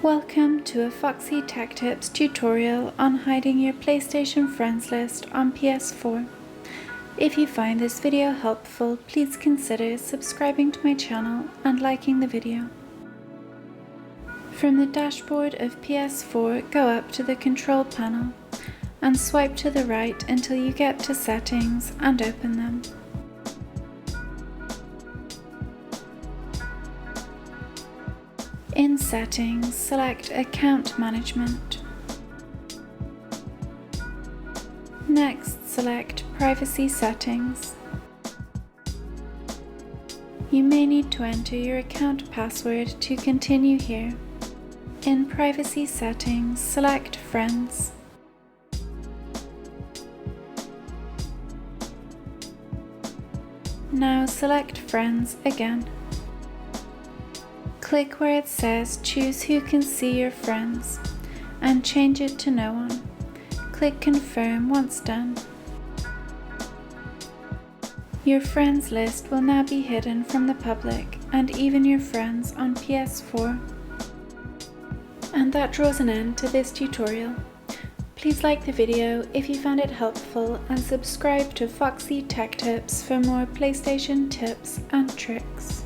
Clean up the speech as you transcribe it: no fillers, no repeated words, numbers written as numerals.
Welcome to a Foxy Tech Tips tutorial on hiding your PlayStation friends list on PS4. If you find this video helpful, please consider subscribing to my channel and liking the video. From the dashboard of PS4, go up to the control panel and swipe to the right until you get to Settings and open them. In Settings, select Account Management. Next, select Privacy Settings. You may need to enter your account password to continue here. In Privacy Settings, select Friends. Now select Friends again. Click where it says Choose who can see your friends and change it to no one. Click Confirm once done. Your friends list will now be hidden from the public and even your friends on PS4. And that draws an end to this tutorial. Please like the video if you found it helpful and subscribe to Foxy Tech Tips for more PlayStation tips and tricks.